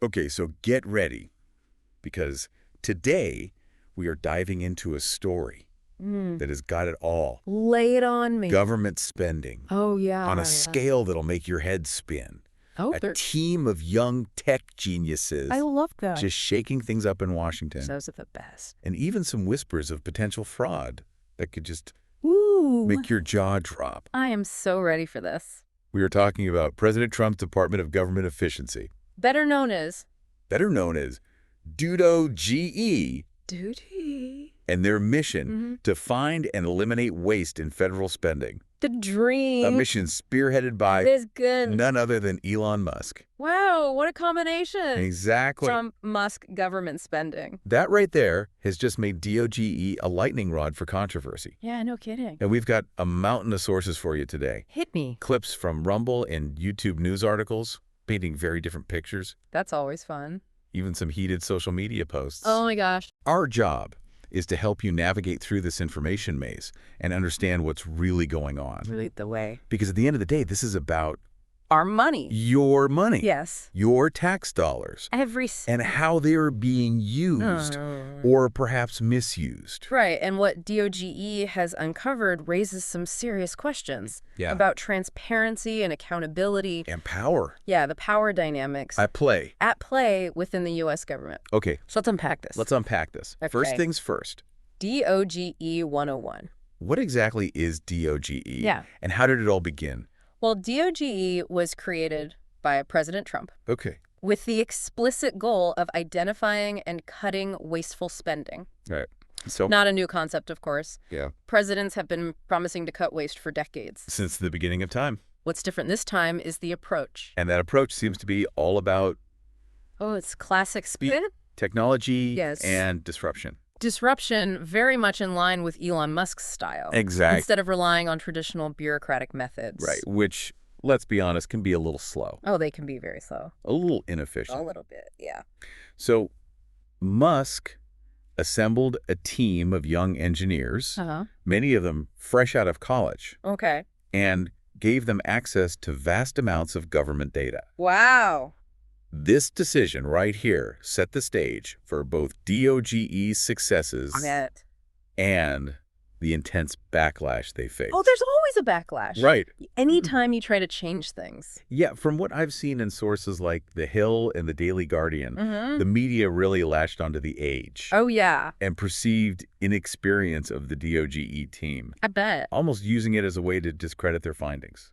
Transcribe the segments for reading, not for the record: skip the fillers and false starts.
Okay, so get ready, because today we are diving into a story that has got it all. Lay it on me. Government spending Oh, yeah. on a scale that'll make your head spin. Oh, A team of young tech geniuses I love that. just shaking things up in Washington. Those are the best. And even some whispers of potential fraud that could just Ooh. make your jaw drop. I am so ready for this. We are talking about President Trump's Department of Government Efficiency, Better known as better known as D.o.g.e, duty. and their mission to find and eliminate waste in federal spending. The dream. A mission spearheaded by This good. none other than Elon Musk. Wow, what a combination. Exactly. Trump, Musk, government spending. That right there has just made D.o.g.e a lightning rod for controversy. Yeah, no kidding. And we've got a mountain of sources for you today. Hit me. Clips from Rumble and YouTube news articles, painting very different pictures, That's always fun. even some heated social media posts. Oh my gosh. Our job is to help you navigate through this information maze and understand what's really going on. Lead the way. Because at the end of the day, this is about Our money. your money, Yes. your tax dollars, Every and how they're being used or perhaps misused. Right, and what D.o.g.e has uncovered raises some serious questions Yeah. about transparency and accountability. And power. Yeah, the power dynamics At play. within the U.S. government. Okay, So let's unpack this. let's unpack this. First Okay. things first. D.o.g.e 101. What exactly is D.o.g.e? Yeah. And how did it all begin? Well, D.o.g.e was created by President Trump Okay. with the explicit goal of identifying and cutting wasteful spending. All right. So, Not a new concept, of course. yeah, Presidents have been promising to cut waste for decades. since the beginning of time. What's different this time is the approach. And that approach seems to be all about Oh, it's classic spin? technology Yes. and disruption. Disruption very much in line with Elon Musk's style. Exactly. Instead of relying on traditional bureaucratic methods. Right, which, let's be honest, can be a little slow, Oh, they can be very slow. a little inefficient. A little bit, yeah. So Musk assembled a team of young engineers, Uh-huh. many of them fresh out of college, Okay. and gave them access to vast amounts of government data. Wow. This decision right here set the stage for both D.o.g.e's successes Bet. and the intense backlash they faced. Oh, there's always a backlash. Right. Anytime you try to change things. Yeah, from what I've seen in sources like The Hill and the Daily Guardian, Mm-hmm. the media really latched onto the age Oh, yeah. and perceived inexperience of the D.o.g.e team, I bet. almost using it as a way to discredit their findings.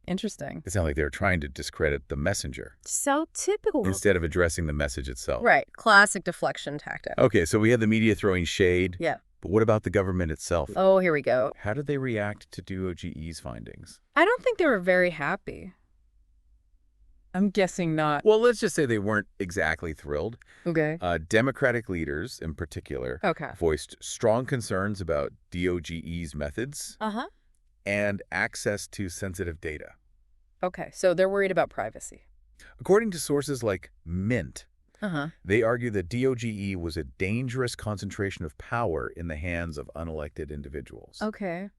Interesting. It sounded like they were trying to discredit the messenger So typical. instead of addressing the message itself. Right. Classic deflection tactic. Okay, so we had the media throwing shade. Yeah. But what about the government itself? Oh, here we go. How did they react to D.o.g.e's findings? I don't think they were very happy. I'm guessing not. Well, let's just say they weren't exactly thrilled. Okay. Democratic leaders, in particular, Okay. voiced strong concerns about D.o.g.e's methods Uh-huh. and access to sensitive data. Okay, so they're worried about privacy. According to sources like Mint, Uh-huh. they argue that D.o.g.e was a dangerous concentration of power in the hands of unelected individuals. Okay.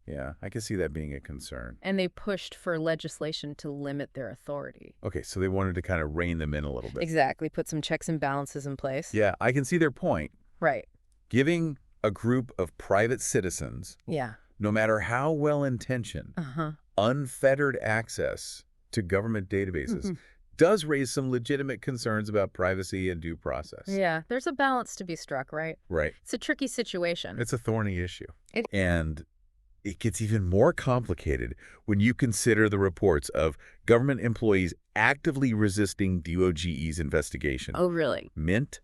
Yeah, I can see that being a concern. And they pushed for legislation to limit their authority. Okay, so they wanted to kind of rein them in a little bit. Exactly. Put some checks and balances in place. Yeah, I can see their point. Right. Giving a group of private citizens, Yeah. no matter how well-intentioned, Uh-huh. unfettered access to government databases does raise some legitimate concerns about privacy and due process. Yeah. There's a balance to be struck, right? Right. It's a tricky situation. It's a thorny issue. It- And it gets even more complicated when you consider the reports of government employees actively resisting D.o.g.e's investigation. Oh, really? Mint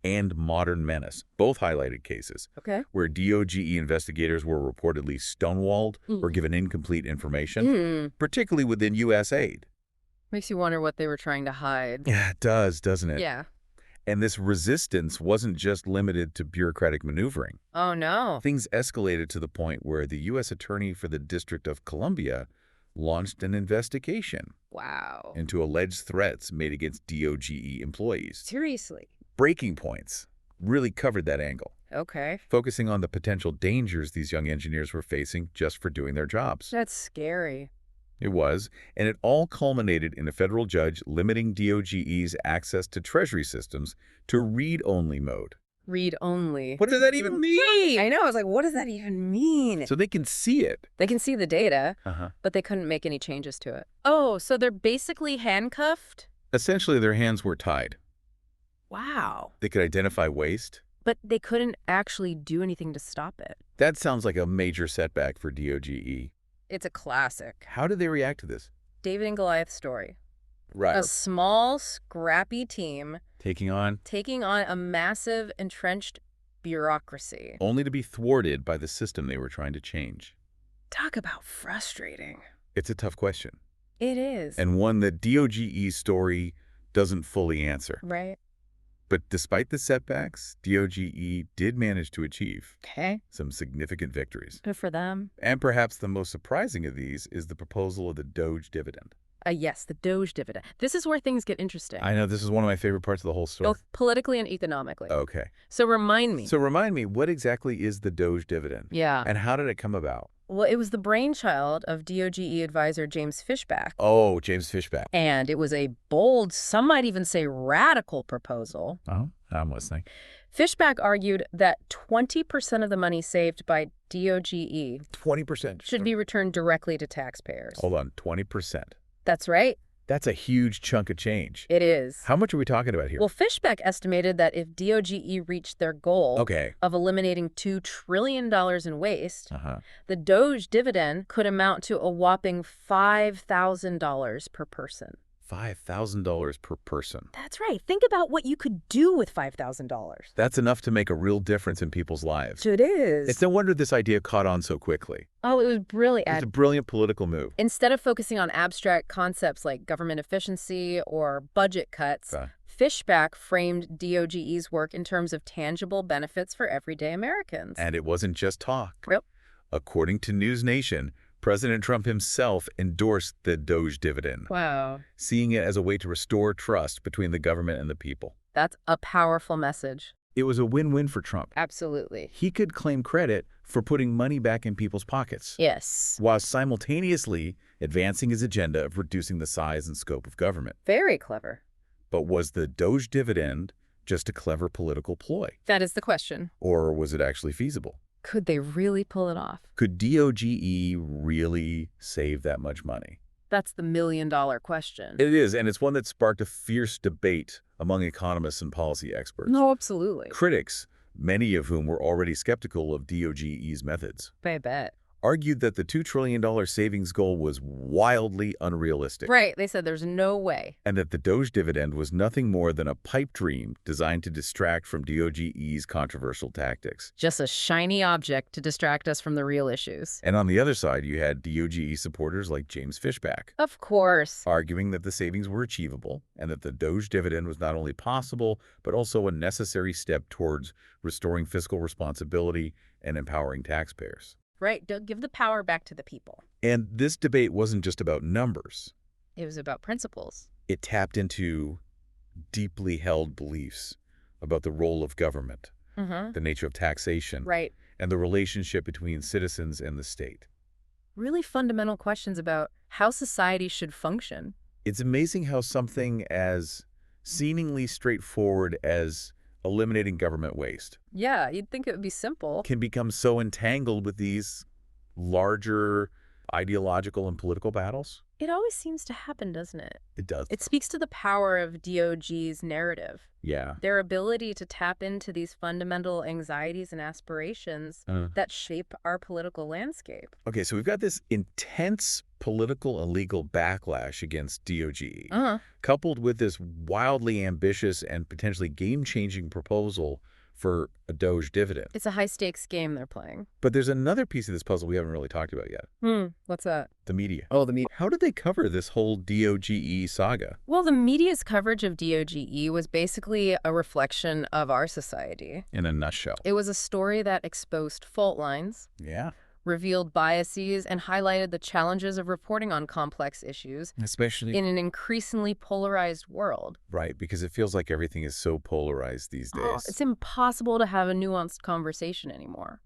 and Modern Menace, both highlighted cases Okay. where D.o.g.e investigators were reportedly stonewalled or given incomplete information, particularly within U.S. aid. Makes you wonder what they were trying to hide. Yeah, it does, doesn't it? Yeah. And this resistance wasn't just limited to bureaucratic maneuvering. Oh, no. Things escalated to the point where the U.S. Attorney for the District of Columbia launched an investigation Wow. into alleged threats made against D.o.g.e employees. Seriously? Breaking Points really covered that angle, Okay. focusing on the potential dangers these young engineers were facing just for doing their jobs. That's scary. It was, and it all culminated in a federal judge limiting DOGE's access to Treasury systems to read-only mode. Read only. What does that even mean? I know. I was like, what does that even mean? So they can see it. They can see the data, Uh-huh. but they couldn't make any changes to it. Oh, so they're basically handcuffed? Essentially, their hands were tied. Wow. They could identify waste. But they couldn't actually do anything to stop it. That sounds like a major setback for DOGE. It's a classic. How did they react to this? David and Goliath story. Right. A small, scrappy team Taking on, taking on a massive, entrenched bureaucracy. only to be thwarted by the system they were trying to change. Talk about frustrating. It's a tough question, It is. and one that DOGE's story doesn't fully answer. Right? But despite the setbacks, DOGE did manage to achieve Okay. some significant victories. Good for them. And perhaps the most surprising of these is the proposal of the DOGE dividend. Yes, the D.o.g.e dividend. This is where things get interesting. I know this is one of my favorite parts of the whole story. Both politically and economically. Okay. So remind me. So remind me, what exactly is the DOGE dividend? Yeah. And how did it come about? Well, it was the brainchild of D.o.g.e advisor James Fishback. Oh, James Fishback. And it was a bold, some might even say radical proposal. Oh, I'm listening. Fishback argued that 20% of the money saved by D.o.g.e 20%. should be returned directly to taxpayers. Hold on, 20%. That's right. That's a huge chunk of change. It is. How much are we talking about here? Well, Fishback estimated that if D.o.g.e reached their goal Okay. of eliminating $2 trillion in waste, Uh-huh. the D.o.g.e dividend could amount to a whopping $5,000 per person. $5,000 per person. That's right. Think about what you could do with $5,000. That's enough to make a real difference in people's lives. It is. It's no wonder this idea caught on so quickly. Oh, it was brilliant. It's a brilliant political move. Instead of focusing on abstract concepts like government efficiency or budget cuts, Fishback framed D.o.g.e's work in terms of tangible benefits for everyday Americans. And it wasn't just talk. Yep. According to News Nation, President Trump himself endorsed the DOGE dividend, Wow. seeing it as a way to restore trust between the government and the people. That's a powerful message. It was a win-win for Trump. Absolutely. He could claim credit for putting money back in people's pockets, Yes. while simultaneously advancing his agenda of reducing the size and scope of government. Very clever. But was the DOGE dividend just a clever political ploy? That is the question. Or was it actually feasible? Could they really pull it off? Could DOGE really save that much money? That's the million-dollar question. It is, and it's one that sparked a fierce debate among economists and policy experts. No, absolutely. Critics, many of whom were already skeptical of DOGE's methods, I bet. argued that the $2 trillion savings goal was wildly unrealistic. Right. They said there's no way. And that the DOGE dividend was nothing more than a pipe dream designed to distract from DOGE's controversial tactics. Just a shiny object to distract us from the real issues. And on the other side, you had DOGE supporters like James Fishback, Of course. arguing that the savings were achievable and that the DOGE dividend was not only possible, but also a necessary step towards restoring fiscal responsibility and empowering taxpayers. Right. Don't give the power back to the people. And this debate wasn't just about numbers. It was about principles. It tapped into deeply held beliefs about the role of government, Mm-hmm. the nature of taxation, Right. and the relationship between citizens and the state. Really fundamental questions about how society should function. It's amazing how something as seemingly straightforward as eliminating government waste Yeah, you'd think it would be simple. can become so entangled with these larger ideological and political battles. It always seems to happen, doesn't it? It does. It speaks to the power of D.o.g.e's narrative. Yeah. Their ability to tap into these fundamental anxieties and aspirations that shape our political landscape. Okay, so we've got this intense political and legal backlash against DOGE, coupled with this wildly ambitious and potentially game-changing proposal for a DOGE dividend. It's a high-stakes game they're playing. But there's another piece of this puzzle we haven't really talked about yet. What's that? The media. Oh, the media. How did they cover this whole DOGE saga? Well, the media's coverage of D.o.g.e was basically a reflection of our society. In a nutshell. It was a story that exposed fault lines, Yeah. revealed biases, and highlighted the challenges of reporting on complex issues Especially. in an increasingly polarized world. Right, because it feels like everything is so polarized these days. It's impossible to have a nuanced conversation anymore.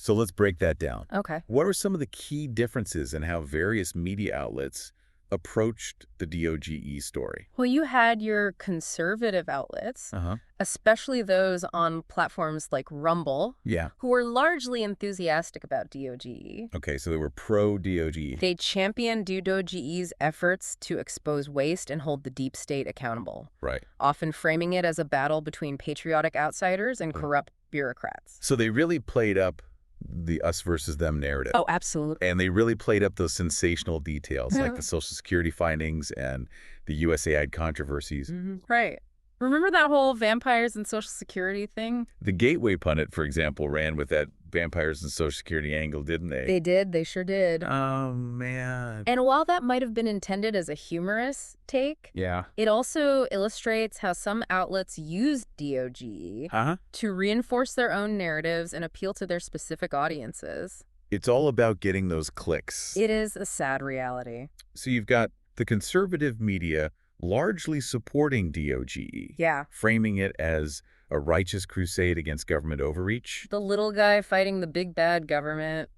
So let's break that down. Okay. What are some of the key differences in how various media outlets approached the D.o.g.e story? Well, you had your conservative outlets, Uh-huh. especially those on platforms like Rumble, Yeah. who were largely enthusiastic about D.o.g.e. Okay, so they were pro-D.o.g.e. They championed D.o.g.e's efforts to expose waste and hold the deep state accountable, Right. often framing it as a battle between patriotic outsiders and corrupt bureaucrats. So they really played up the us versus them narrative. Oh, absolutely. And they really played up those sensational details like the Social Security findings and the USAID controversies. Right. Remember that whole vampires and Social Security thing? The Gateway pundit, for example, ran with that vampires and Social Security angle, didn't they? They did. They sure did. Oh, man. And while that might have been intended as a humorous take, Yeah. it also illustrates how some outlets use D.o.g.e. to reinforce their own narratives and appeal to their specific audiences. It's all about getting those clicks. It is a sad reality. So you've got the conservative media largely supporting D.o.g.e. Yeah. Framing it as a righteous crusade against government overreach. The little guy fighting the big bad government.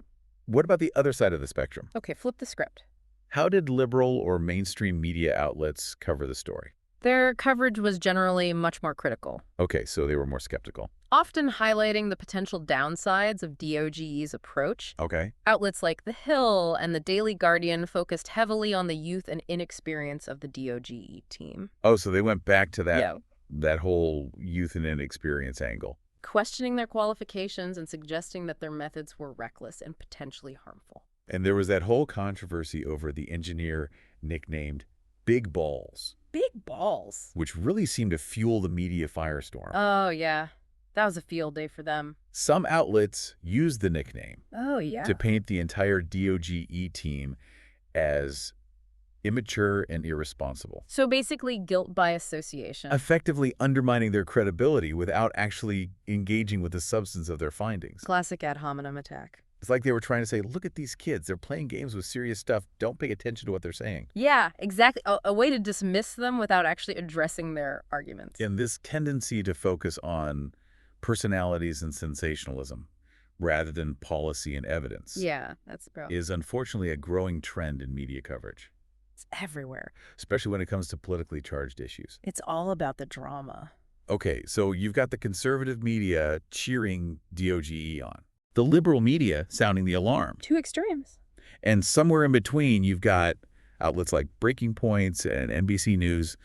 What about the other side of the spectrum? Okay, flip the script. How did liberal or mainstream media outlets cover the story? Their coverage was generally much more critical, Okay, so they were more skeptical. often highlighting the potential downsides of D.o.g.e's approach. Okay. Outlets like The Hill and the Daily Guardian focused heavily on the youth and inexperience of the D.o.g.e team. Oh, so they went back to that Yeah. that whole youth and inexperience angle. Questioning their qualifications and suggesting that their methods were reckless and potentially harmful. And there was that whole controversy over the engineer nicknamed Big Balls, Big balls. which really seemed to fuel the media firestorm. Oh, yeah. That was a field day for them. Some outlets used the nickname Oh, yeah. to paint the entire D.o.g.e team as immature and irresponsible, So basically guilt by association. effectively undermining their credibility without actually engaging with the substance of their findings. Classic ad hominem attack. It's like they were trying to say, look at these kids. They're playing games with serious stuff. Don't pay attention to what they're saying. Yeah, exactly. A way to dismiss them without actually addressing their arguments. And this tendency to focus on personalities and sensationalism rather than policy and evidence Yeah, that's bro. is unfortunately a growing trend in media coverage, It's everywhere. especially when it comes to politically charged issues. It's all about the drama. Okay, so you've got the conservative media cheering D.o.g.e on, the liberal media sounding the alarm. Two extremes. And somewhere in between, you've got outlets like Breaking Points and NBC News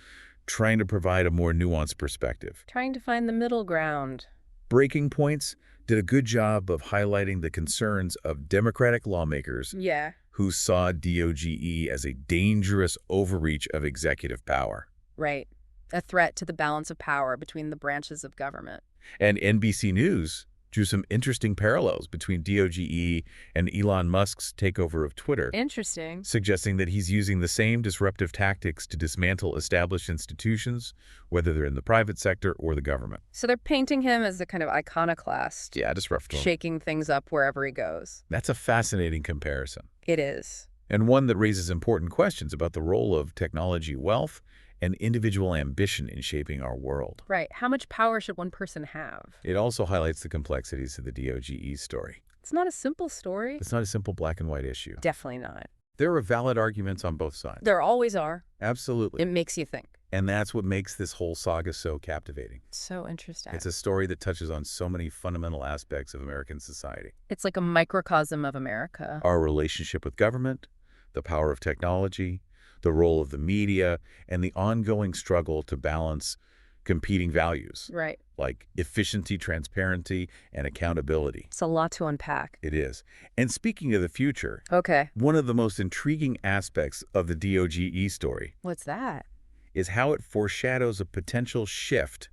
trying to provide a more nuanced perspective. Trying to find the middle ground. Breaking Points did a good job of highlighting the concerns of Democratic lawmakers Yeah. who saw D.o.g.e as a dangerous overreach of executive power. Right. A threat to the balance of power between the branches of government. And NBC News drew some interesting parallels between D.o.g.e and Elon Musk's takeover of Twitter, Interesting. suggesting that he's using the same disruptive tactics to dismantle established institutions, whether they're in the private sector or the government. So they're painting him as a kind of iconoclast, Yeah, disruptive. shaking things up wherever he goes. That's a fascinating comparison, It is. and one that raises important questions about the role of technology wealth and individual ambition in shaping our world. Right. How much power should one person have? It also highlights the complexities of the D.o.g.e story. It's not a simple story. It's not a simple black and white issue. Definitely not. There are valid arguments on both sides. There always are. Absolutely. It makes you think. And that's what makes this whole saga so captivating. So interesting. It's a story that touches on so many fundamental aspects of American society. It's like a microcosm of America. Our relationship with government, the power of technology, the role of the media, and the ongoing struggle to balance competing values Right. like efficiency, transparency, and accountability. It's a lot to unpack. It is. And speaking of the future, Okay. one of the most intriguing aspects of the D.o.g.e story What's that? is how it foreshadows a potential shift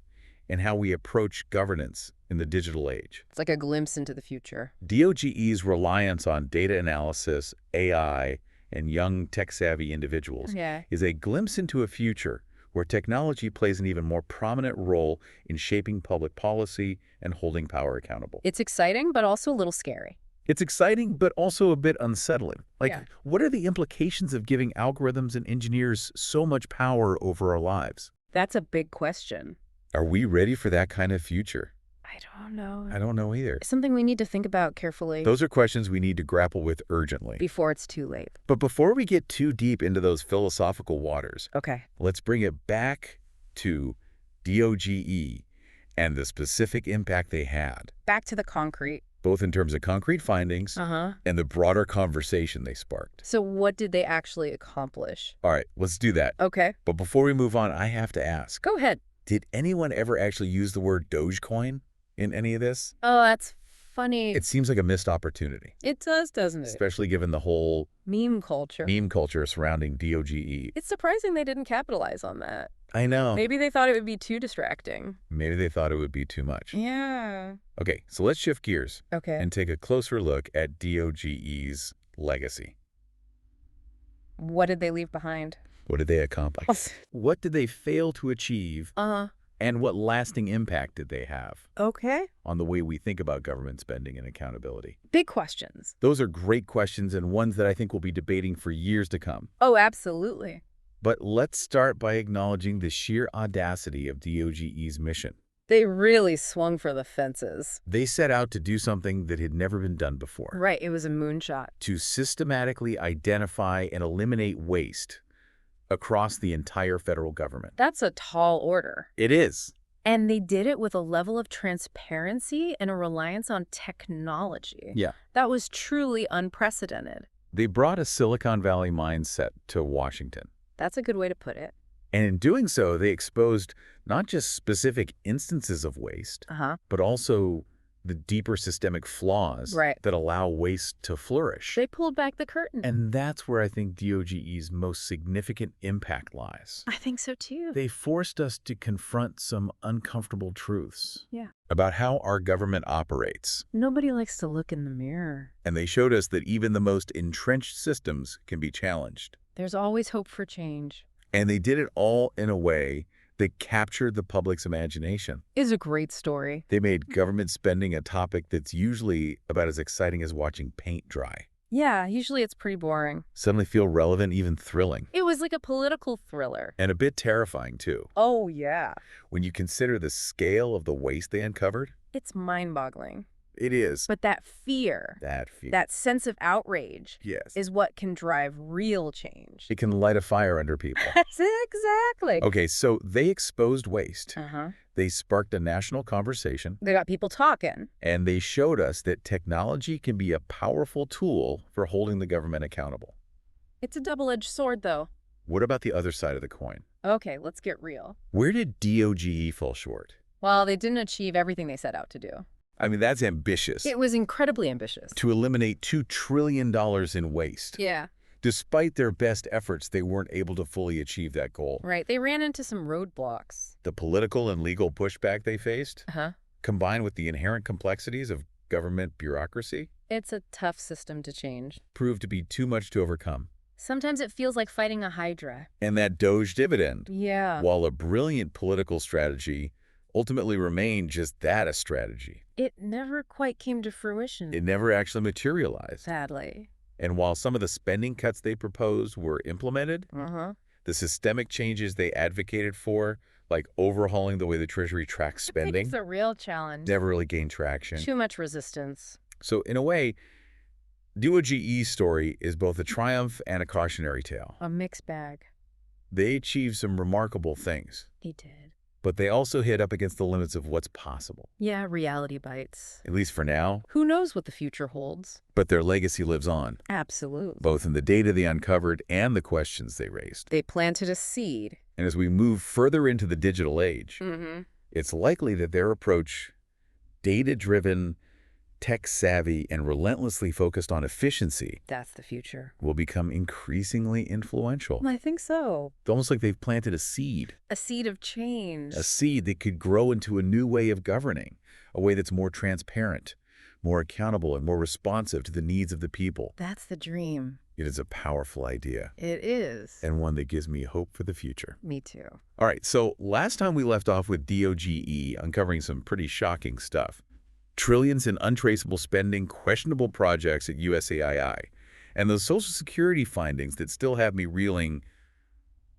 in how we approach governance in the digital age. It's like a glimpse into the future. D.o.g.e's reliance on data analysis, AI, and young tech-savvy individuals Yeah. is a glimpse into a future where technology plays an even more prominent role in shaping public policy and holding power accountable. It's exciting, but also a little scary. It's exciting, but also a bit unsettling. Yeah. What are the implications of giving algorithms and engineers so much power over our lives? That's a big question. Are we ready for that kind of future? I I don't know. I don't know either. It's something we need to think about carefully. Those are questions we need to grapple with urgently. Before it's too late. But before we get too deep into those philosophical waters, Okay. let's bring it back to D.o.g.e and the specific impact they had. Back to the concrete. Both in terms of concrete findings and the broader conversation they sparked. So what did they actually accomplish? All right, let's do that. Okay. But before we move on, I have to ask. Go ahead. Did anyone ever actually use the word Dogecoin in any of this? Oh, that's funny. It seems like a missed opportunity. It does, doesn't it? Especially given the whole meme culture surrounding D.o.g.e. It's surprising they didn't capitalize on that. I know. Maybe they thought it would be too distracting. Maybe they thought it would be too much. Yeah. Okay, so let's shift gears. Okay. And take a closer look at D.o.g.e's legacy. What did they leave behind? What did they accomplish? What did they fail to achieve? And what lasting impact did they have? Okay. On the way we think about government spending and accountability? Big questions. Those are great questions and ones that I think we'll be debating for years to come. Oh, absolutely. But let's start by acknowledging the sheer audacity of D.o.g.e's mission. They really swung for the fences. They set out to do something that had never been done before. Right, it was a moonshot. To systematically identify and eliminate waste across the entire federal government. That's a tall order. It is. And they did it with a level of transparency and a reliance on technology. Yeah. That was truly unprecedented. They brought a Silicon Valley mindset to Washington. That's a good way to put it. And in doing so, they exposed not just specific instances of waste, but also the deeper systemic flaws that allow waste to flourish. They pulled back the curtain. And that's where I think D.o.g.e's most significant impact lies. I think so too. They forced us to confront some uncomfortable truths Yeah. about how our government operates. Nobody likes to look in the mirror. And they showed us that even the most entrenched systems can be challenged. There's always hope for change. And they did it all in a way that captured the public's imagination. It's a great story. They made government spending a topic that's usually about as exciting as watching paint dry. Yeah, usually it's pretty boring. Suddenly feel relevant, even thrilling. It was like a political thriller. And a bit terrifying, too. Oh, yeah. When you consider the scale of the waste they uncovered. It's mind-boggling. It is. But that fear, that sense of outrage, is what can drive real change. It can light a fire under people. Exactly. Okay, so they exposed waste. They sparked a national conversation. They got people talking. And they showed us that technology can be a powerful tool for holding the government accountable. It's a double-edged sword, though. What about the other side of the coin? Okay, let's get real. Where did D.o.g.e fall short? Well, they didn't achieve everything they set out to do. I mean, that's ambitious. It was incredibly ambitious. To eliminate $2 trillion in waste. Yeah. Despite their best efforts, they weren't able to fully achieve that goal. Right. They ran into some roadblocks. The political and legal pushback they faced, combined with the inherent complexities of government bureaucracy, it's a tough system to change. Proved to be too much to overcome. Sometimes it feels like fighting a hydra. And that Doge dividend, yeah, while a brilliant political strategy, ultimately remained just that, a strategy. It never quite came to fruition. It never actually materialized. Sadly. And while some of the spending cuts they proposed were implemented, the systemic changes they advocated for, like overhauling the way the Treasury tracks spending, it's a real challenge. Never really gained traction. Too much resistance. So in a way, D.o.g.e's story is both a triumph and a cautionary tale. A mixed bag. They achieved some remarkable things. They did. But they also hit up against the limits of what's possible. Yeah, reality bites. At least for now. Who knows what the future holds? But their legacy lives on. Absolutely. Both in the data they uncovered and the questions they raised. They planted a seed. And as we move further into the digital age, it's likely that their approach, data-driven, tech-savvy, and relentlessly focused on efficiency, that's the future, will become increasingly influential. I think so. It's almost like they've planted a seed. A seed of change. A seed that could grow into a new way of governing, a way that's more transparent, more accountable, and more responsive to the needs of the people. That's the dream. It is a powerful idea. It is. And one that gives me hope for the future. Me too. All right, so last time we left off with D.o.g.e uncovering some pretty shocking stuff. Trillions in untraceable spending, questionable projects at USAII, and those Social Security findings that still have me reeling.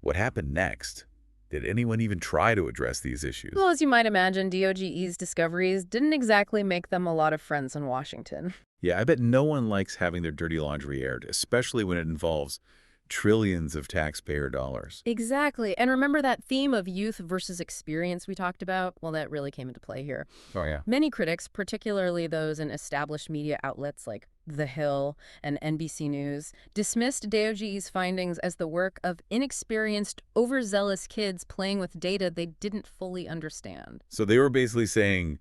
What happened next? Did anyone even try to address these issues? Well, as you might imagine, D.o.g.e's discoveries didn't exactly make them a lot of friends in Washington. Yeah, I bet no one likes having their dirty laundry aired, especially when it involves trillions of taxpayer dollars. Exactly. And remember that theme of youth versus experience we talked about? Well, that really came into play here. Oh, yeah. Many critics, particularly those in established media outlets like The Hill and NBC News, dismissed D.o.g.e's findings as the work of inexperienced, overzealous kids playing with data they didn't fully understand. So they were basically saying,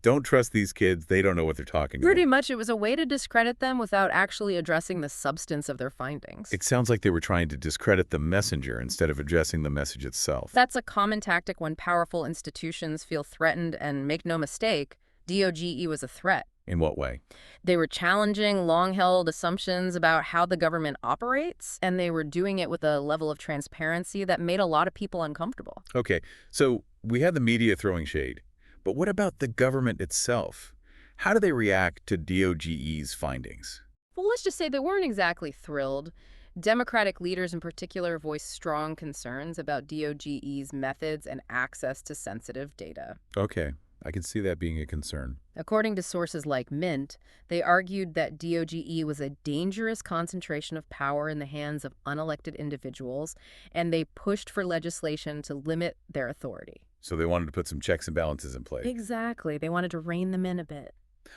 don't trust these kids. They don't know what they're talking about. Pretty much, it was a way to discredit them without actually addressing the substance of their findings. It sounds like they were trying to discredit the messenger instead of addressing the message itself. That's a common tactic when powerful institutions feel threatened, and make no mistake, D.o.g.e was a threat. In what way? They were challenging long-held assumptions about how the government operates, and they were doing it with a level of transparency that made a lot of people uncomfortable. Okay, so we had the media throwing shade. But what about the government itself? How do they react to D.o.g.e's findings? Well, let's just say they weren't exactly thrilled. Democratic leaders in particular voiced strong concerns about D.o.g.e's methods and access to sensitive data. Okay, I can see that being a concern. According to sources like Mint, they argued that D.o.g.e was a dangerous concentration of power in the hands of unelected individuals, and they pushed for legislation to limit their authority. So they wanted to put some checks and balances in place. Exactly. They wanted to rein them in a bit.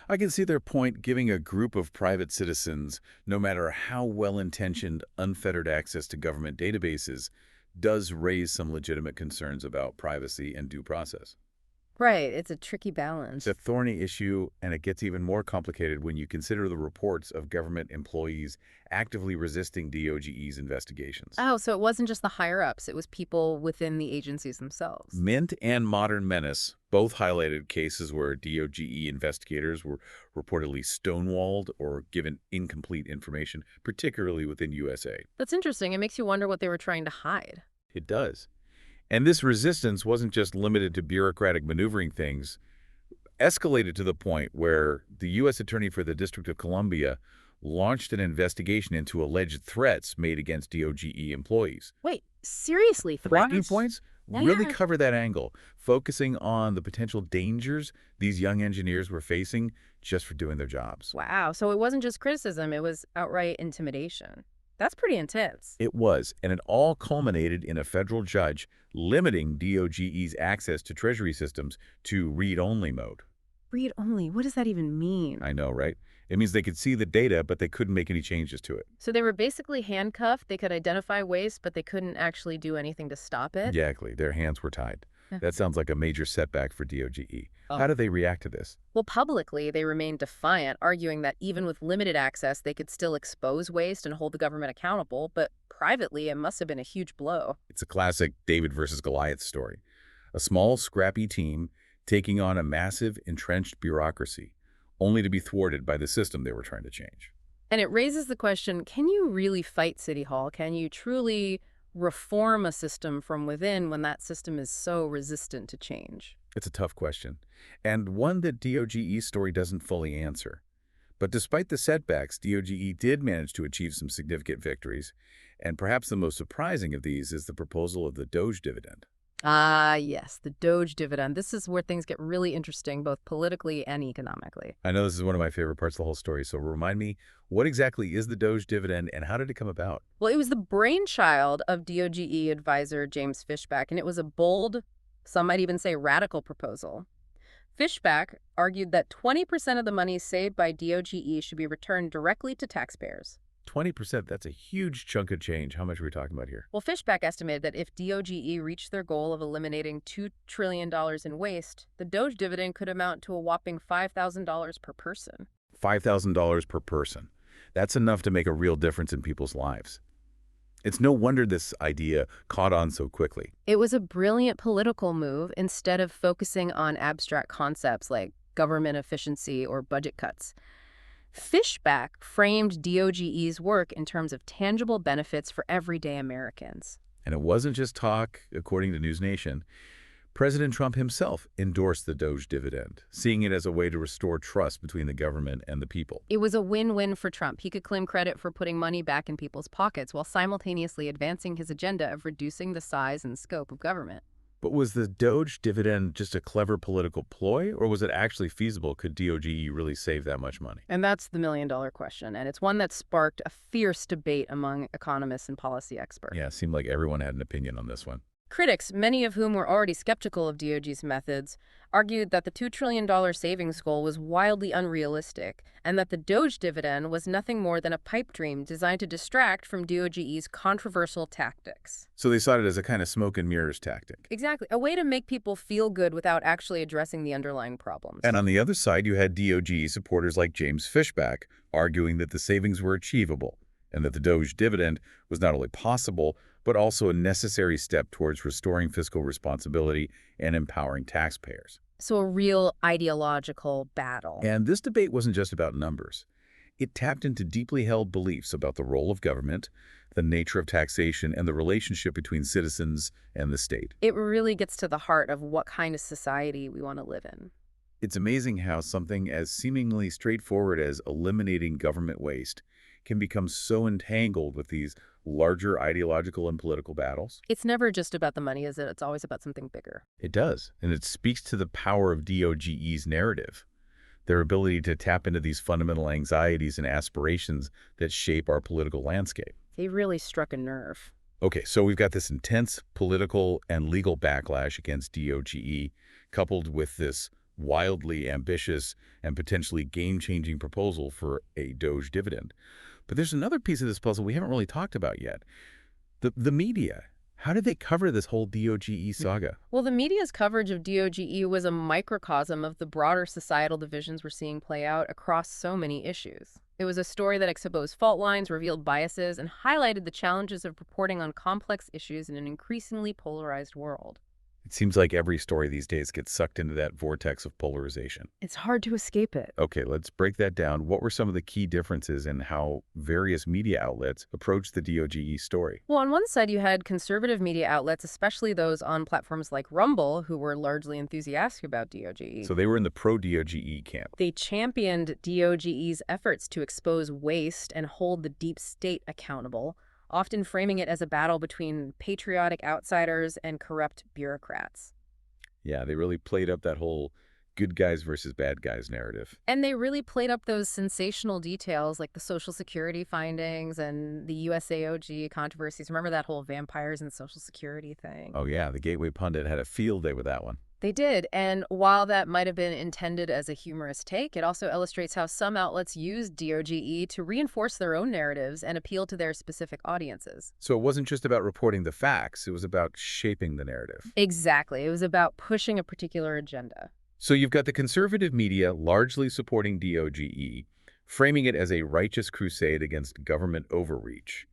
I can see their point. Giving a group of private citizens, no matter how well-intentioned, unfettered access to government databases does raise some legitimate concerns about privacy and due process. Right. It's a tricky balance. It's a thorny issue, and it gets even more complicated when you consider the reports of government employees actively resisting D.o.g.e's investigations. Oh, so it wasn't just the higher-ups. It was people within the agencies themselves. Mint and Modern Menace both highlighted cases where D.o.g.e investigators were reportedly stonewalled or given incomplete information, particularly within USA. That's interesting. It makes you wonder what they were trying to hide. It does. And this resistance wasn't just limited to bureaucratic maneuvering things, escalated to the point where the U.S. Attorney for the District of Columbia launched an investigation into alleged threats made against D.o.g.e employees. Wait, seriously, The talking threats? points Yeah. really cover that angle, focusing on the potential dangers these young engineers were facing just for doing their jobs. Wow, so it wasn't just criticism, it was outright intimidation. That's pretty intense. It was, and it all culminated in a federal judge limiting D.o.g.e's access to Treasury systems to read-only mode. Read only, what does that even mean? I know, right? It means they could see the data, but they couldn't make any changes to it. So they were basically handcuffed, they could identify waste, but they couldn't actually do anything to stop it? Exactly. Their hands were tied. That sounds like a major setback for D.o.g.e. Oh. How do they react to this? Well, publicly, they remained defiant, arguing that even with limited access, they could still expose waste and hold the government accountable, but privately, it must have been a huge blow. It's a classic David versus Goliath story. A small, scrappy team taking on a massive, entrenched bureaucracy, only to be thwarted by the system they were trying to change. And it raises the question, can you really fight City Hall? Can you truly reform a system from within when that system is so resistant to change? It's a tough question, and one that D.o.g.e's story doesn't fully answer. But despite the setbacks, D.o.g.e did manage to achieve some significant victories, and perhaps the most surprising of these is the proposal of the D.o.g.e dividend. Ah, yes, the D.o.g.e dividend. This is where things get really interesting, both politically and economically. I know this is one of my favorite parts of the whole story, so remind me, what exactly is the D.o.g.e dividend and how did it come about? Well, it was the brainchild of D.o.g.e advisor James Fishback, and it was a bold, some might even say radical proposal. Fishback argued that 20% of the money saved by D.o.g.e should be returned directly to taxpayers. 20%, that's a huge chunk of change. How much are we talking about here? Well, Fishback estimated that if D.o.g.e reached their goal of eliminating $2 trillion in waste, the D.o.g.e dividend could amount to a whopping $5,000 per person. $5,000 per person. That's enough to make a real difference in people's lives. It's no wonder this idea caught on so quickly. It was a brilliant political move instead of focusing on abstract concepts like government efficiency or budget cuts. Fishback framed D.o.g.e's work in terms of tangible benefits for everyday Americans. And it wasn't just talk, according to News Nation. President Trump himself endorsed the DOGE dividend, seeing it as a way to restore trust between the government and the people. It was a win-win for Trump. He could claim credit for putting money back in people's pockets while simultaneously advancing his agenda of reducing the size and scope of government. But was the DOGE dividend just a clever political ploy, or was it actually feasible? Could D.o.g.e really save that much money? And that's the million-dollar question, and it's one that sparked a fierce debate among economists and policy experts. Yeah, it seemed like everyone had an opinion on this one. Critics, many of whom were already skeptical of DOG's methods, argued that the $2 trillion savings goal was wildly unrealistic and that the DOGE dividend was nothing more than a pipe dream designed to distract from DOGE's controversial tactics. So they saw it as a kind of smoke and mirrors tactic. Exactly. A way to make people feel good without actually addressing the underlying problems. And on the other side, you had D.o.g.e supporters like James Fishback arguing that the savings were achievable and that the DOGE dividend was not only possible, but also a necessary step towards restoring fiscal responsibility and empowering taxpayers. So a real ideological battle. And this debate wasn't just about numbers. It tapped into deeply held beliefs about the role of government, the nature of taxation, and the relationship between citizens and the state. It really gets to the heart of what kind of society we want to live in. It's amazing how something as seemingly straightforward as eliminating government waste can become so entangled with these larger ideological and political battles. It's never just about the money, is it? It's always about something bigger. It does, and it speaks to the power of D.o.g.e's narrative, their ability to tap into these fundamental anxieties and aspirations that shape our political landscape. They really struck a nerve. Okay, so we've got this intense political and legal backlash against D.o.g.e, coupled with this wildly ambitious and potentially game-changing proposal for a DOGE dividend. But there's another piece of this puzzle we haven't really talked about yet. The media. How did they cover this whole D.o.g.e saga? Well, the media's coverage of DOGE was a microcosm of the broader societal divisions we're seeing play out across so many issues. It was a story that exposed fault lines, revealed biases, and highlighted the challenges of reporting on complex issues in an increasingly polarized world. It seems like every story these days gets sucked into that vortex of polarization. It's hard to escape it. Okay, let's break that down. What were some of the key differences in how various media outlets approached the D.o.g.e story? Well, on one side, you had conservative media outlets, especially those on platforms like Rumble, who were largely enthusiastic about DOGE. So they were in the pro-D.o.g.e camp. They championed DOGE's efforts to expose waste and hold the deep state accountable, often framing it as a battle between patriotic outsiders and corrupt bureaucrats. Yeah, they really played up that whole good guys versus bad guys narrative. And they really played up those sensational details like the Social Security findings and the USAOG controversies. Remember that whole vampires and Social Security thing? Oh yeah, the Gateway Pundit had a field day with that one. They did, and while that might have been intended as a humorous take, it also illustrates how some outlets used DOGE to reinforce their own narratives and appeal to their specific audiences. So it wasn't just about reporting the facts, it was about shaping the narrative. Exactly. It was about pushing a particular agenda. So you've got the conservative media largely supporting DOGE, framing it as a righteous crusade against government overreach.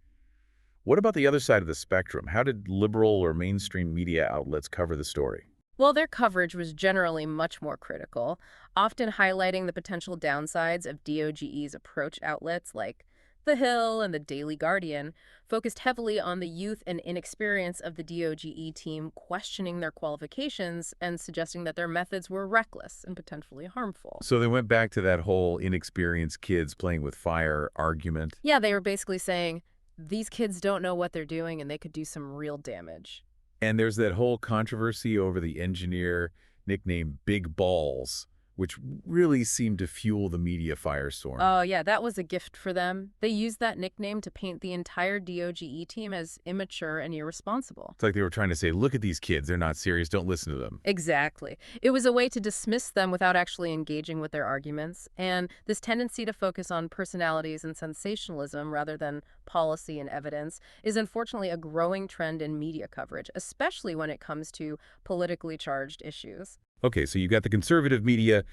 What about the other side of the spectrum? How did liberal or mainstream media outlets cover the story? Well, their coverage was generally much more critical, often highlighting the potential downsides of DOGE's approach. Outlets like The Hill and the Daily Guardian focused heavily on the youth and inexperience of the DOGE team, questioning their qualifications and suggesting that their methods were reckless and potentially harmful. So they went back to that whole inexperienced kids playing with fire argument. Yeah, they were basically saying, these kids don't know what they're doing and they could do some real damage. And there's that whole controversy over the engineer nicknamed Big Balls, which really seemed to fuel the media firestorm. Oh, yeah, that was a gift for them. They used that nickname to paint the entire DOGE team as immature and irresponsible. It's like they were trying to say, look at these kids, they're not serious, don't listen to them. Exactly. It was a way to dismiss them without actually engaging with their arguments. And this tendency to focus on personalities and sensationalism rather than policy and evidence is unfortunately a growing trend in media coverage, especially when it comes to politically charged issues. Okay, so you got the conservative media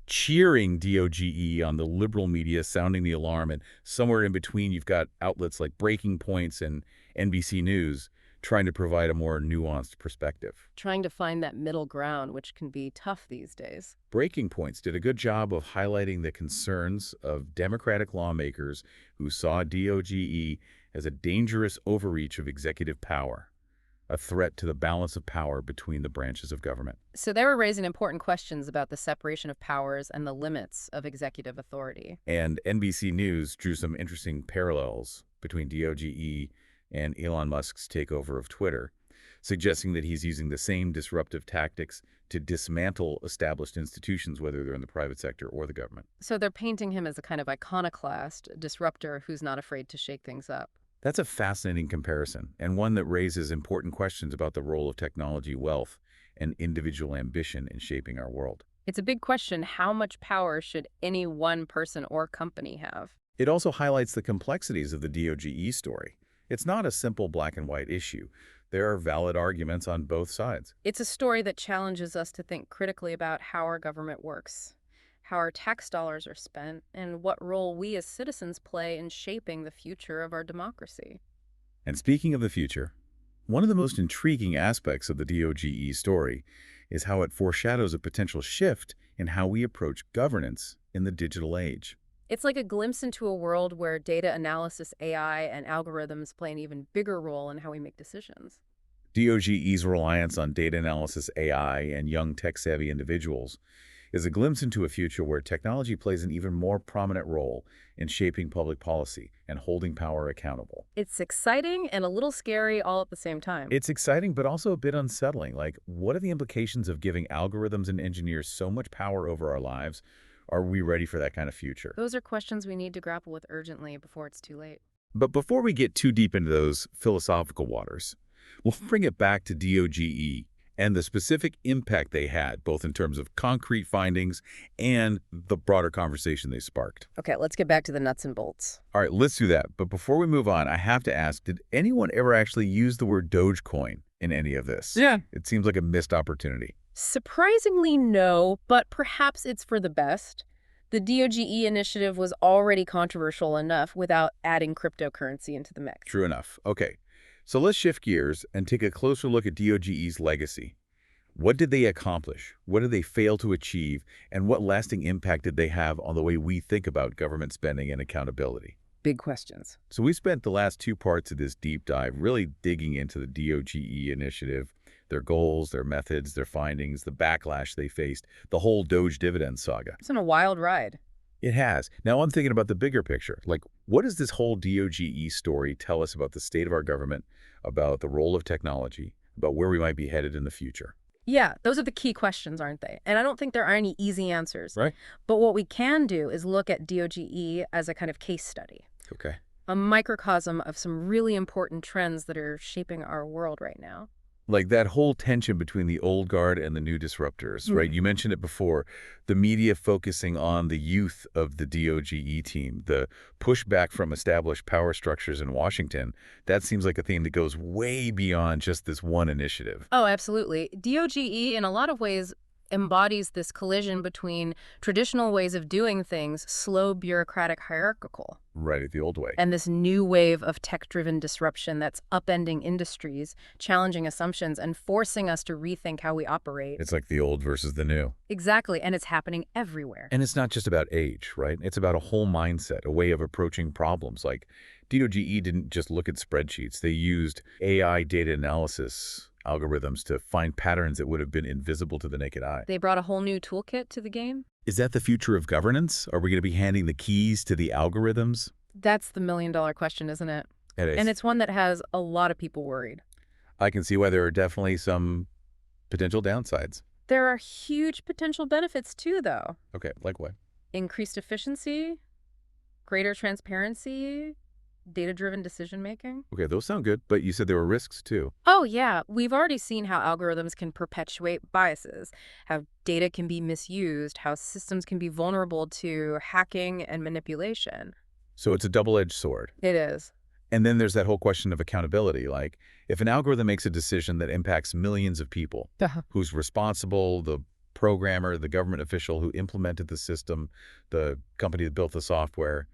cheering DOGE on the liberal media, sounding the alarm, and somewhere in between you've got outlets like Breaking Points and NBC News trying to provide a more nuanced perspective. Trying to find that middle ground, which can be tough these days. Breaking Points did a good job of highlighting the concerns of Democratic lawmakers who saw DOGE as a dangerous overreach of executive power. a threat to the balance of power between the branches of government. So they were raising important questions about the separation of powers and the limits of executive authority. And NBC News drew some interesting parallels between D.o.g.e and Elon Musk's takeover of Twitter, suggesting that he's using the same disruptive tactics to dismantle established institutions, whether they're in the private sector or the government. So they're painting him as a kind of iconoclast, disruptor who's not afraid to shake things up. That's a fascinating comparison, and one that raises important questions about the role of technology, wealth, and individual ambition in shaping our world. It's a big question. How much power should any one person or company have? It also highlights the complexities of the D.o.g.e story. It's not a simple black and white issue. There are valid arguments on both sides. It's a story that challenges us to think critically about how our government works, how our tax dollars are spent, and what role we as citizens play in shaping the future of our democracy. And speaking of the future, one of the most intriguing aspects of the D.o.g.e story is how it foreshadows a potential shift in how we approach governance in the digital age. It's like a glimpse into a world where data analysis, AI, and algorithms play an even bigger role in how we make decisions. D.o.g.e's reliance on data analysis, AI, and young tech-savvy individuals is a glimpse into a future where technology plays an even more prominent role in shaping public policy and holding power accountable. It's exciting and a little scary all at the same time. It's exciting, but also a bit unsettling. Like, what are the implications of giving algorithms and engineers so much power over our lives? Are we ready for that kind of future? Those are questions we need to grapple with urgently before it's too late. But before we get too deep into those philosophical waters, we'll bring it back to D.o.g.e and the specific impact they had, both in terms of concrete findings and the broader conversation they sparked. Okay, let's get back to the nuts and bolts. All right, let's do that. But before we move on, I have to ask, did anyone ever actually use the word Dogecoin in any of this? Yeah. It seems like a missed opportunity. Surprisingly, no, but perhaps it's for the best. The D.o.g.e initiative was already controversial enough without adding cryptocurrency into the mix. True enough. Okay, so let's shift gears and take a closer look at D.o.g.e's legacy. What did they accomplish? What did they fail to achieve? And what lasting impact did they have on the way we think about government spending and accountability? Big questions. So we spent the last two parts of this deep dive really digging into the D.o.g.e initiative, their goals, their methods, their findings, the backlash they faced, the whole Doge dividend saga. It's been a wild ride. It has. Now I'm thinking about the bigger picture. Like, what does this whole D.o.g.e story tell us about the state of our government, about the role of technology, about where we might be headed in the future? Yeah, those are the key questions, aren't they? And I don't think there are any easy answers. Right. But what we can do is look at D.o.g.e as a kind of case study, Okay. a microcosm of some really important trends that are shaping our world right now. Like that whole tension between the old guard and the new disruptors, right? You mentioned it before, the media focusing on the youth of the D.o.g.e team, the pushback from established power structures in Washington. That seems like a theme that goes way beyond just this one initiative. Oh, absolutely. D.o.g.e, in a lot of ways, embodies this collision between traditional ways of doing things, slow, bureaucratic, hierarchical, Right, the old way. and this new wave of tech-driven disruption that's upending industries, challenging assumptions, and forcing us to rethink how we operate. It's like the old versus the new. Exactly, and it's happening everywhere. And it's not just about age, right? It's about a whole mindset, a way of approaching problems. Like D.o.g.e didn't just look at spreadsheets. They used AI data analysis algorithms to find patterns that would have been invisible to the naked eye. They brought a whole new toolkit to the game. Is that the future of governance? Are we going to be handing the keys to the algorithms? That's the million-dollar question, isn't it? It is. And it's one that has a lot of people worried. I can see why there are definitely some potential downsides. There are huge potential benefits too, though. Okay, like what? Increased efficiency, greater transparency, data-driven decision-making. Okay, those sound good, but you said there were risks too. Oh, yeah. We've already seen how algorithms can perpetuate biases, how data can be misused, how systems can be vulnerable to hacking and manipulation. So it's a double-edged sword. It is. And then there's that whole question of accountability. Like, if an algorithm makes a decision that impacts millions of people, who's responsible? The programmer, the government official who implemented the system, the company that built the software.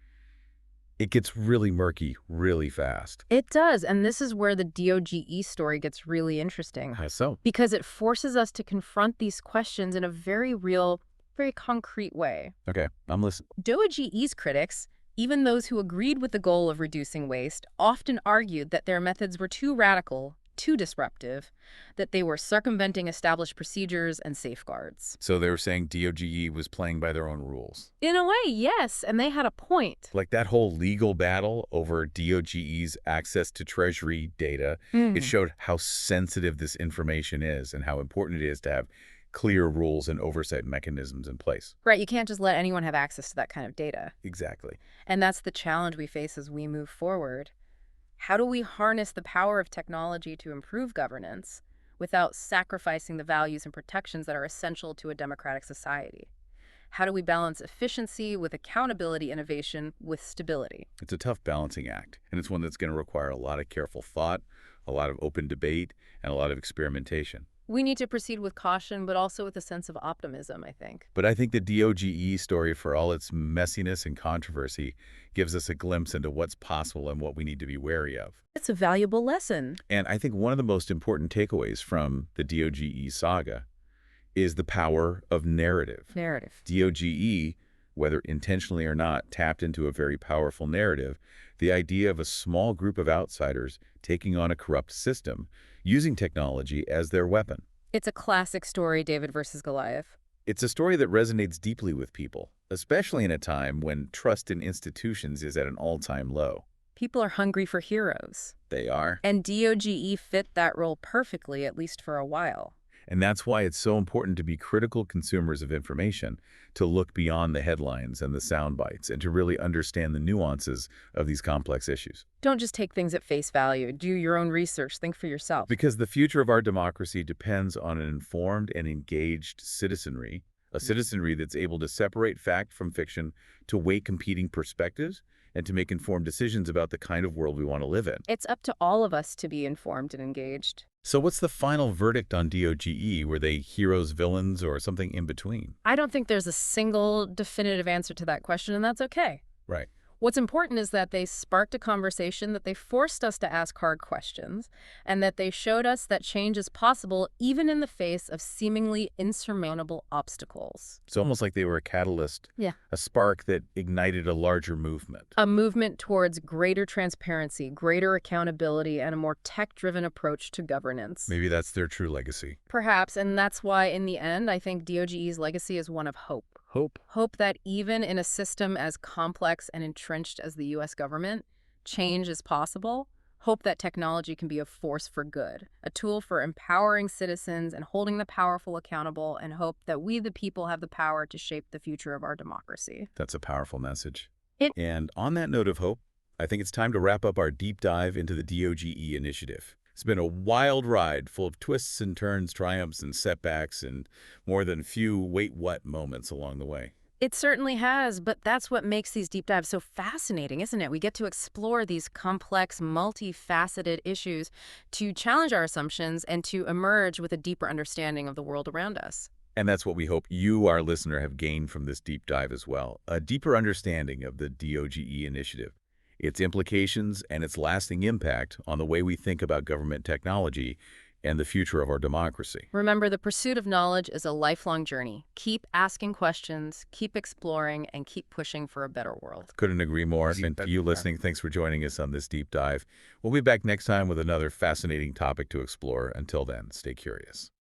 It gets really murky really fast. It does, and this is where the D.o.g.e story gets really interesting. How so? Because it forces us to confront these questions in a very real, very concrete way. Okay, I'm listening. D.o.g.e's critics, even those who agreed with the goal of reducing waste, often argued that their methods were too radical, too disruptive, that they were circumventing established procedures and safeguards. So they were saying D.o.g.e was playing by their own rules. In a way, yes, and they had a point. Like that whole legal battle over D.o.g.e's access to Treasury data, it showed how sensitive this information is and how important it is to have clear rules and oversight mechanisms in place. Right, you can't just let anyone have access to that kind of data. Exactly. And that's the challenge we face as we move forward. How do we harness the power of technology to improve governance without sacrificing the values and protections that are essential to a democratic society? How do we balance efficiency with accountability, innovation with stability? It's a tough balancing act, and it's one that's going to require a lot of careful thought, a lot of open debate, and a lot of experimentation. We need to proceed with caution, but also with a sense of optimism, I think. But I think the D.o.g.e story, for all its messiness and controversy, gives us a glimpse into what's possible and what we need to be wary of. It's a valuable lesson. And I think one of the most important takeaways from the D.o.g.e saga is the power of narrative. D.o.g.e, whether intentionally or not, tapped into a very powerful narrative, the idea of a small group of outsiders taking on a corrupt system, using technology as their weapon. It's a classic story, David versus Goliath. It's a story that resonates deeply with people, especially in a time when trust in institutions is at an all-time low. People are hungry for heroes. They are. And D.o.g.e fit that role perfectly, at least for a while. And that's why it's so important to be critical consumers of information, to look beyond the headlines and the sound bites, and to really understand the nuances of these complex issues. Don't just take things at face value. Do your own research. Think for yourself. Because the future of our democracy depends on an informed and engaged citizenry, a citizenry that's able to separate fact from fiction, to weigh competing perspectives, and to make informed decisions about the kind of world we want to live in. It's up to all of us to be informed and engaged. So what's the final verdict on D.o.g.e? Were they heroes, villains, or something in between? I don't think there's a single definitive answer to that question, and that's okay. Right. What's important is that they sparked a conversation, that they forced us to ask hard questions, and that they showed us that change is possible even in the face of seemingly insurmountable obstacles. It's almost like they were a catalyst, Yeah. a spark that ignited a larger movement. A movement towards greater transparency, greater accountability, and a more tech-driven approach to governance. Maybe that's their true legacy. Perhaps, and that's why, in the end, I think D.o.g.e's legacy is one of hope. Hope. Hope that even in a system as complex and entrenched as the U.S. government, change is possible. Hope that technology can be a force for good, a tool for empowering citizens and holding the powerful accountable, and hope that we, the people, have the power to shape the future of our democracy. That's a powerful message. And on that note of hope, I think it's time to wrap up our deep dive into the D.o.g.e initiative. It's been a wild ride full of twists and turns, triumphs and setbacks, and more than a few wait what moments along the way. It certainly has, but that's what makes these deep dives so fascinating, isn't it? We get to explore these complex, multifaceted issues, to challenge our assumptions, and to emerge with a deeper understanding of the world around us. And that's what we hope you, our listener, have gained from this deep dive as well, a deeper understanding of the D.o.g.e initiative, its implications, and its lasting impact on the way we think about government technology and the future of our democracy. Remember, the pursuit of knowledge is a lifelong journey. Keep asking questions, keep exploring, and keep pushing for a better world. Couldn't agree more. And to you listening, thanks for joining us on this deep dive. We'll be back next time with another fascinating topic to explore. Until then, stay curious.